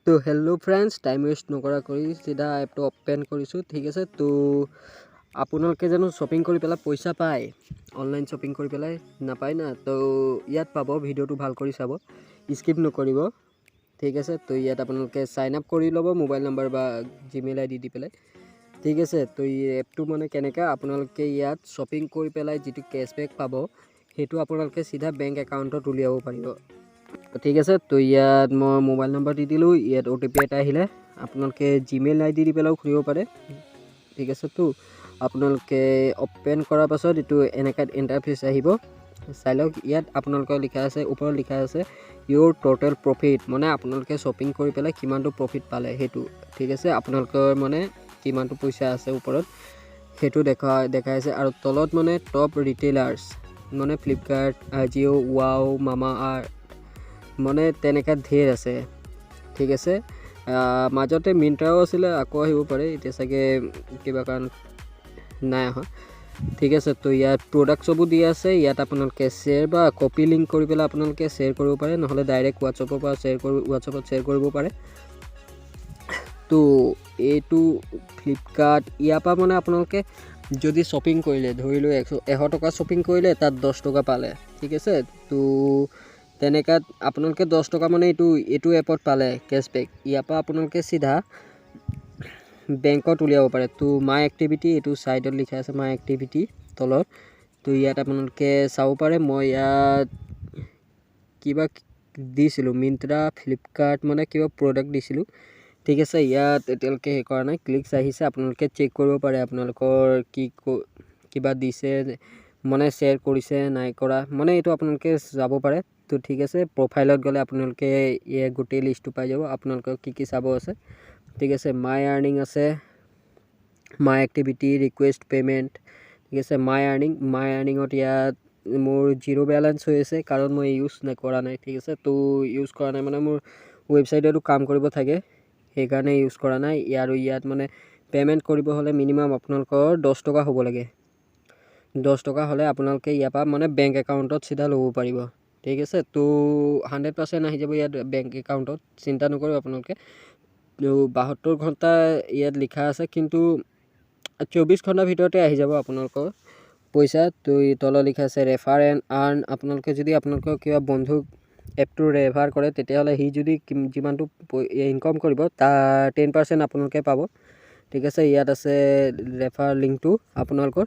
তো hello' friends, time waste নকৰা কৰি চিধা এপটো অ'পেন কৰিছোঁ। ঠিক আছে, তো আপোনালোকে জানো শ্বপিং কৰি পেলাই পইচা পায়? অনলাইন শ্বপিং কৰি পেলাই নাপায় না? তো ইয়াত পাব। ভিডিঅ'টো ভাল কৰি চাব, স্কিপ নকৰিব। ঠিক আছে, তো ইয়াত আপোনালোকে চাইন আপ কৰি ল'ব মোবাইল নম্বৰ বা জিমেইল আইডি দি পেলাই। ঠিক আছে, তো এই এপটো মানে কেনেকৈ আপোনালোকে ইয়াত শ্বপিং কৰি পেলাই যিটো কেছবেক পাব সেইটো আপোনালোকে চিধা বেংক একাউণ্টত উলিয়াব পাৰিব। ঠিক আছে, তো ইয়াত মই মোবাইল নম্বৰ দি দিলোঁ। ইয়াত OTP এটা আহিলে আপোনালোকে জিমেইল আইডি দি পেলাইও খুলিব পাৰে। ঠিক আছে, তো আপোনালোকে অ'পেন কৰাৰ পাছত এইটো এনেকুৱা ইণ্টাৰফেচ আহিব। চাই লওক, ইয়াত আপোনালোকৰ লিখা আছে, ওপৰত লিখা আছে ইউৰ টোটেল প্ৰফিট, মানে আপোনালোকে শ্বপিং কৰি পেলাই কিমানটো প্ৰফিট পালে সেইটো। ঠিক আছে, আপোনালোকৰ মানে কিমানটো পইচা আছে ওপৰত সেইটো দেখাই আছে। আৰু তলত মানে টপ ৰিটেইলাৰ্ছ মানে ফ্লিপকাৰ্ট, আজিঅ', ৱাও, মামা আৰ্থ, মানে তেনেকৈ ধেৰ আছে। ঠিক আছে, মাজতে মিণ্ট্ৰাও আছিলে, আকৌ আহিব পাৰে, এতিয়া চাগে কিবা কাৰণ নাই অহা। ঠিক আছে, তো ইয়াত প্ৰডাক্ট চবো দিয়া আছে। ইয়াত আপোনালোকে শ্বেয়াৰ বা কপি লিংক কৰি পেলাই আপোনালোকে শ্বেয়াৰ কৰিব পাৰে, নহ'লে ডাইৰেক্ট হোৱাটছআপত শ্বেয়াৰ কৰিব পাৰে। তো এইটো ফ্লিপকাৰ্ট, ইয়াৰ পৰা মানে আপোনালোকে যদি শ্বপিং কৰিলে, ধৰি লৈ 100 টকা শ্বপিং কৰিলে, তাত 10 টকা পালে। ঠিক আছে, তো তেনেকৈ আপোনালোকে 10 টকা মানে এইটো এপত পালে কেছবেক। ইয়াৰ পৰা আপোনালোকে চিধা বেংকত উলিয়াব পাৰে। তো মাই এক্টিভিটি, এইটো ছাইডত লিখা আছে মাই এক্টিভিটি তলত। তো ইয়াত আপোনালোকে চাব পাৰে। মই ইয়াত কিবা দিছিলোঁ, মিণ্ট্ৰা, ফ্লিপকাৰ্ট, মানে কিবা প্ৰডাক্ট দিছিলোঁ। ঠিক আছে, ইয়াত এতিয়ালৈকে সেই কৰা নাই, ক্লিকছ আহিছে। আপোনালোকে চেক কৰিব পাৰে আপোনালোকৰ কিবা দিছে, মানে শ্বেয়াৰ কৰিছে নাই কৰা, মানে এইটো আপোনালোকে যাব পাৰে। তো ঠিক আছে, প্ৰফাইলত গ'লে আপোনালোকে গোটেই লিষ্টটো পাই যাব, আপোনালোকক কি চাব আছে। ঠিক আছে, মাই আৰ্নিং আছে, মাই এক্টিভিটি, ৰিকুৱেষ্ট পে'মেণ্ট। ঠিক আছে, মাই আৰ্নিঙত ইয়াত মোৰ 0 বেলেঞ্চ হৈ আছে, কাৰণ মই ইউজ কৰা নাই। ঠিক আছে, তো ইউজ কৰা নাই মানে মোৰ ৱেবছাইটতো কাম কৰিব থাকে, সেইকাৰণে ইউজ কৰা নাই। আৰু ইয়াত মানে পে'মেণ্ট কৰিব হ'লে মিনিমাম আপোনালোকৰ 10 টকা হ'ব লাগে। 10 টকা হ'লে আপোনালোকে ইয়াৰ পৰা মানে বেংক একাউণ্টত চিধা ল'ব পাৰিব। ঠিক আছে, তো 100% আহি যাব ইয়াত বেংক একাউণ্টত, চিন্তা নকৰিব আপোনালোকে। তো 72 ঘণ্টা ইয়াত লিখা আছে, কিন্তু 24 ঘণ্টাৰ ভিতৰতে আহি যাব আপোনালোকৰ পইচা। তো তলত লিখা আছে ৰেফাৰ এণ্ড আৰ্ণ। আপোনালোকে যদি আপোনালোকৰ কিবা বন্ধুক এপটো ৰেফাৰ কৰে, তেতিয়াহ'লে সি যদি যিমানটো ইনকাম কৰিব তাৰ 10% আপোনালোকে পাব। ঠিক আছে, ইয়াত আছে ৰেফাৰ লিংকটো আপোনালোকৰ।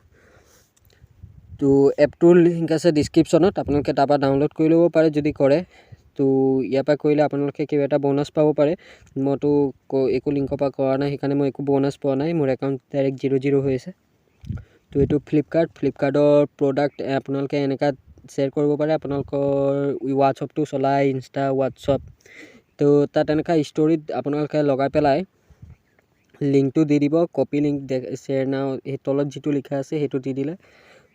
তো এপটোৰ লিংক আছে ডিছক্ৰিপশ্যনত, আপোনালোকে তাৰপৰা ডাউনলোড কৰি ল'ব পাৰে যদি কৰে। তো ইয়াৰ পৰা কৰিলে আপোনালোকে কিবা এটা বোনাছ পাব পাৰে। মইতো একো লিংকৰ পৰা কৰা নাই, সেইকাৰণে মই একো বোনাছ পোৱা নাই, মোৰ একাউণ্ট ডাইৰেক্ট 0 হৈ আছে। তো এইটো ফ্লিপকাৰ্টৰ প্ৰডাক্ট আপোনালোকে এনেকৈ শ্বেয়াৰ কৰিব পাৰে। আপোনালোকৰ হোৱাটছআপটো চলাই, ইনষ্টা, হোৱাটছআপ, তো তাত এনেকুৱা ষ্টৰিত আপোনালোকে লগাই পেলাই লিংকটো দি দিব, কপি লিংক শ্বেয়াৰ নাও, সেই তলত যিটো লিখা আছে সেইটো দি দিলে,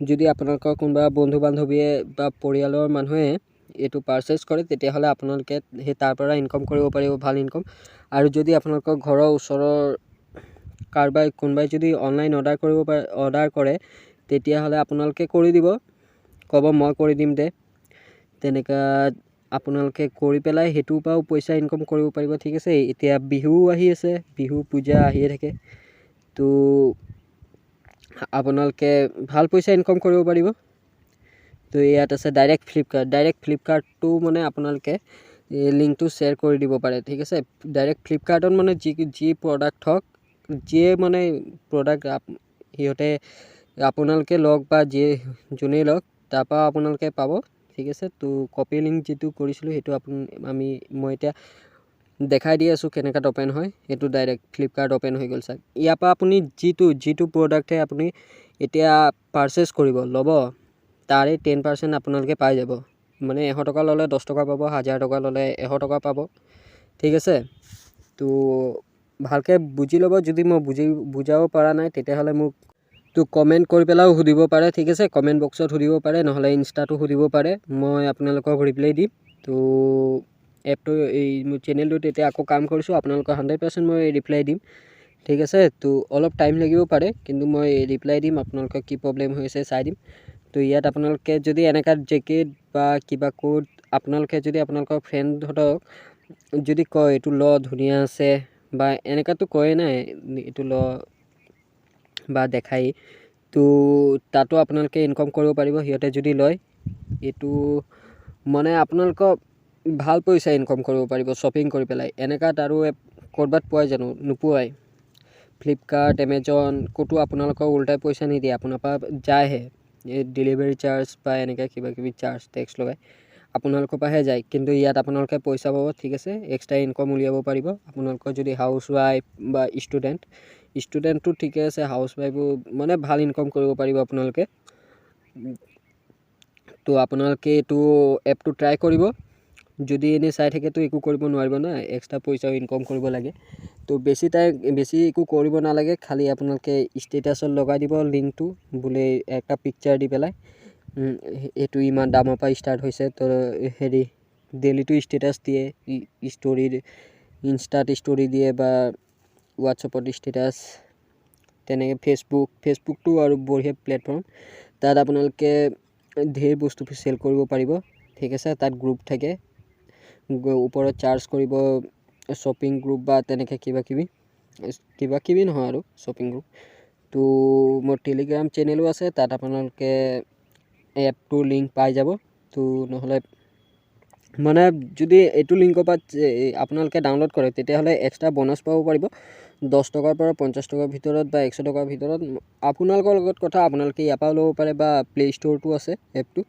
যদি আপোনালোকৰ কোনোবা বন্ধু বান্ধৱীয়ে বা পৰিয়ালৰ মানুহে এইটো পাৰচেছ কৰে, তেতিয়াহ'লে আপোনালোকে সেই তাৰ পৰা ইনকাম কৰিব পাৰিব, ভাল ইনকাম। আৰু যদি আপোনালোকৰ ঘৰৰ ওচৰৰ কোনোবাই যদি অনলাইন অৰ্ডাৰ কৰে, তেতিয়াহ'লে আপোনালোকে কৰি দিব, ক'ব মই কৰি দিম দে, তেনেকুৱা আপোনালোকে কৰি পেলাই সেইটোৰ পৰাও পইচা ইনকাম কৰিব পাৰিব। ঠিক আছে, এতিয়া বিহু আহি আছে, বিহু পূজা আহিয়ে থাকে, তো আপোনালোকে ভাল পইচা ইনকাম কৰিব পাৰিব। তো ইয়াত আছে ডাইৰেক্ট ফ্লিপকাৰ্টটো মানে আপোনালোকে লিংকটো শ্বেয়াৰ কৰি দিব পাৰে। ঠিক আছে, ডাইৰেক্ট ফ্লিপকাৰ্টত মানে যি প্ৰডাক্ট হওক, যিয়ে মানে প্ৰডাক্ট সিহঁতে আপোনালোকে লওক বা যোনেই লওক, তাৰপৰা আপোনালোকে পাব। ঠিক আছে, তো কপি লিংক যিটো কৰিছিলোঁ সেইটো মই এতিয়া দেখাই দি আছোঁ কেনেকৈ অ'পেন হয়। সেইটো ডাইৰেক্ট ফ্লিপকাৰ্ট অ'পেন হৈ গ'ল চাওক। ইয়াৰ পৰা আপুনি যিটো প্ৰডাক্টে আপুনি এতিয়া পাৰচেছ ল'ব, তাৰে 10% আপোনালোকে পাই যাব। মানে 100 টকা ল'লে 10 টকা পাব, 1000 টকা ল'লে 100 টকা পাব। ঠিক আছে, তো ভালকৈ বুজি ল'ব। যদি মই বুজাব পৰা নাই, তেতিয়াহ'লে মোক কমেণ্ট কৰি পেলাইও সুধিব পাৰে। ঠিক আছে, কমেণ্ট বক্সত সুধিব পাৰে, নহ'লে ইনষ্টাটো সুধিব পাৰে, মই আপোনালোকক ৰিপ্লাই দিম। তো এপটো মোৰ চেনেলটোত এতিয়া আকৌ কাম কৰিছোঁ, আপোনালোকৰ 100% মই ৰিপ্লাই দিম। ঠিক আছে, তো অলপ টাইম লাগিব পাৰে, কিন্তু মই ৰিপ্লাই দিম, আপোনালোকৰ কি প্ৰব্লেম হৈছে চাই দিম। তো ইয়াত আপোনালোকে যদি এনেকুৱা জেকেট বা কিবা কোড আপোনালোকে যদি আপোনালোকৰ ফ্ৰেণ্ডহঁতক যদি কয় এইটো ল ধুনীয়া আছে বা এনেকুৱাতো কয়ে নাই এইটো ল বা দেখাই, তো তাতো আপোনালোকে ইনকম কৰিব পাৰিব সিহঁতে যদি লয়। এইটো মানে আপোনালোকক ভাল পইচা ইনকম কৰিব পাৰিব শ্বপিং কৰি পেলাই। এনেকুৱাত আৰু এপ ক'ৰবাত পোৱাই জানো? নোপোৱাই। ফ্লিপকাৰ্ট, এমেজন ক'তো আপোনালোকক উল্টাই পইচা নিদিয়ে, আপোনাৰ পৰা যায়হে এই ডেলিভাৰী চাৰ্জ বা এনেকৈ কিবা কিবি চাৰ্জ টেক্স লগাই আপোনালোকৰ পৰাহে যায়। কিন্তু ইয়াত আপোনালোকে পইচা পাব, ঠিক আছে, এক্সট্ৰা ইনকম উলিয়াব পাৰিব। আপোনালোকৰ যদি হাউচ ৱাইফ বা ষ্টুডেণ্টটো ঠিকে আছে, হাউচ ৱাইফো মানে ভাল ইনকম কৰিব পাৰিব আপোনালোকে। তো আপোনালোকে এইটো এপটো ট্ৰাই কৰিব। যদি এনেই চাই থাকেতো একো কৰিব নোৱাৰিব না, এক্সট্ৰা পইচাও ইনকম কৰিব লাগে। তো বেছি একো কৰিব নালাগে, খালি আপোনালোকে ষ্টেটাছত লগাই দিব লিংকটো, বোলে একটা পিকচাৰ দি পেলাই এইটো ইমান দামৰ পৰা ষ্টাৰ্ট হৈছে। তো হেৰি ডেইলিটো ষ্টেটাছ দিয়ে, ইনষ্টাত ষ্টৰি দিয়ে বা হোৱাটছআপত ষ্টেটাছ, তেনেকৈ ফেচবুকটো আৰু বঢ়িয়া প্লেটফৰ্ম। তাত আপোনালোকে ঢেৰ বস্তু চেল কৰিব পাৰিব, ঠিক আছে। তাত গ্ৰুপ থাকে, ওপৰত চাৰ্জ কৰিব শ্বপিং গ্ৰুপ বা তেনেকৈ কিবা কিবি নহয় আৰু শ্বপিং গ্ৰুপ। তো মোৰ টেলিগ্ৰাম চেনেলো আছে, তাত আপোনালোকে এপটোৰ লিংক পাই যাব। তো নহ'লে মানে যদি এইটো লিংকৰ পৰা আপোনালোকে ডাউনলোড কৰে তেতিয়াহ'লে এক্সট্ৰা বনাছ পাব পাৰিব 10 টকাৰ পৰা 50 টকাৰ ভিতৰত বা 100 টকাৰ ভিতৰত। আপোনালোকৰ লগত কথা, আপোনালোকে ইয়াৰ পৰাও ল'ব পাৰে বা প্লে ষ্ট'ৰটো আছে এপটো,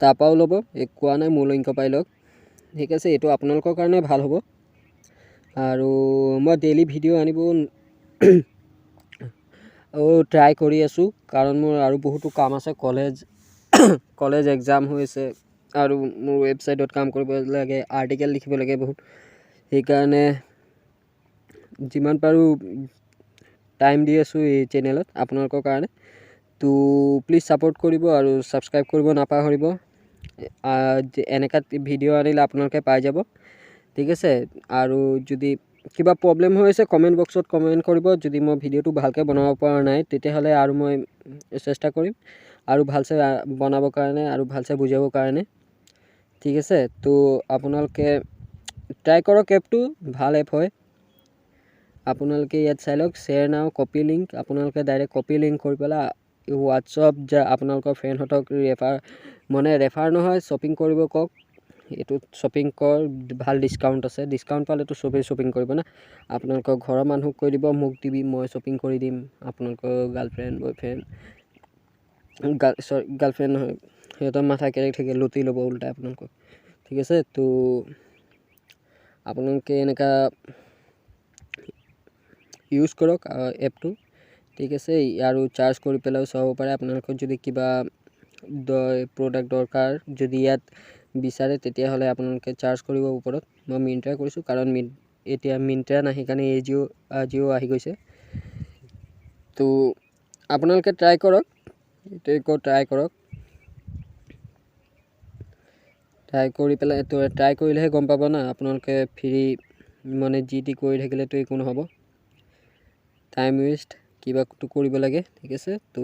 তাৰ পৰাও ল'ব। কোৱা নাই মোৰ লিংকৰ পৰাই লওক, ঠিক আছে। এইটো আপোনালোকৰ কাৰণে ভাল হ'ব। আৰু মই ডেইলি ভিডিঅ' আনিব ট্ৰাই কৰি আছোঁ, কাৰণ মোৰ আৰু বহুতো কাম আছে। কলেজ এক্সাম হৈ আছে আৰু মোৰ ৱেবছাইটত কাম কৰিব লাগে, আৰ্টিকেল লিখিব লাগে বহুত। সেইকাৰণে যিমান পাৰোঁ টাইম দি আছোঁ এই চেনেলত আপোনালোকৰ কাৰণে। তো প্লিজ ছাপোৰ্ট কৰিব আৰু ছাবস্ক্ৰাইব কৰিব নাপাহৰিব। এনেকুৱা ভিডিঅ' আনিলে আপোনালোকে পাই যাব, ঠিক আছে। আৰু যদি কিবা প্ৰব্লেম হৈ আছে কমেণ্ট বক্সত কমেণ্ট কৰিব। যদি মই ভিডিঅ'টো ভালকৈ বনাব পৰা নাই তেতিয়াহ'লে আৰু মই চেষ্টা কৰিম আৰু ভালছে বনাবৰ কাৰণে আৰু ভালছে বুজাবৰ কাৰণে, ঠিক আছে। তো আপোনালোকে ট্ৰাই কৰক, এপটো ভাল এপ হয়। আপোনালোকে ইয়াত চাই লওক, শ্বেয়াৰ নাও কপি লিংক, আপোনালোকে ডাইৰেক্ট কপি লিংক কৰি পেলাই হোৱাটছআপ আপোনালোকৰ ফ্ৰেণ্ডহঁতক ৰেফাৰ নহয়, শ্বপিং কৰিব কওক। এইটোত শ্বপিং কৰ, ভাল ডিছকাউণ্ট আছে, ডিছকাউণ্ট পালেতো চবেই শ্বপিং কৰিব না। আপোনালোকৰ ঘৰৰ মানুহক কৈ দিব মোক দিবি, মই শ্বপিং কৰি দিম। আপোনালোকৰ গাৰ্লফ্ৰেণ্ড বয়ফ্ৰেণ্ড গাৰ্লফ্ৰেণ্ড নহয়, সিহঁতৰ মাথা কেৰেক থাকে, লুটি ল'ব উল্টাই আপোনালোকক, ঠিক আছে। তো আপোনালোকে এনেকুৱা ইউজ কৰক এপটো, ঠিক আছে। আৰু চাৰ্জ কৰি পেলাইও চাব পাৰে। আপোনালোকৰ যদি কিবা প্ৰডাক্ট দৰকাৰ যদি ইয়াত বিচাৰে তেতিয়াহ'লে আপোনালোকে চাৰ্জ কৰিব ওপৰত। মই মিণ্ট্ৰা কৰিছোঁ, কাৰণ এতিয়া মিণ্ট্ৰা নাহি কাৰণে আজিও আহি গৈছে। তো আপোনালোকে ট্ৰাই কৰক, ট্ৰাই কৰি পেলাই ট্ৰাই কৰিলেহে গম পাব না। আপোনালোকে ফ্ৰী যি টি কৰি থাকিলেতো একো নহ'ব, টাইম ৱেষ্ট, কিবাটো কৰিব লাগে, ঠিক আছে। তো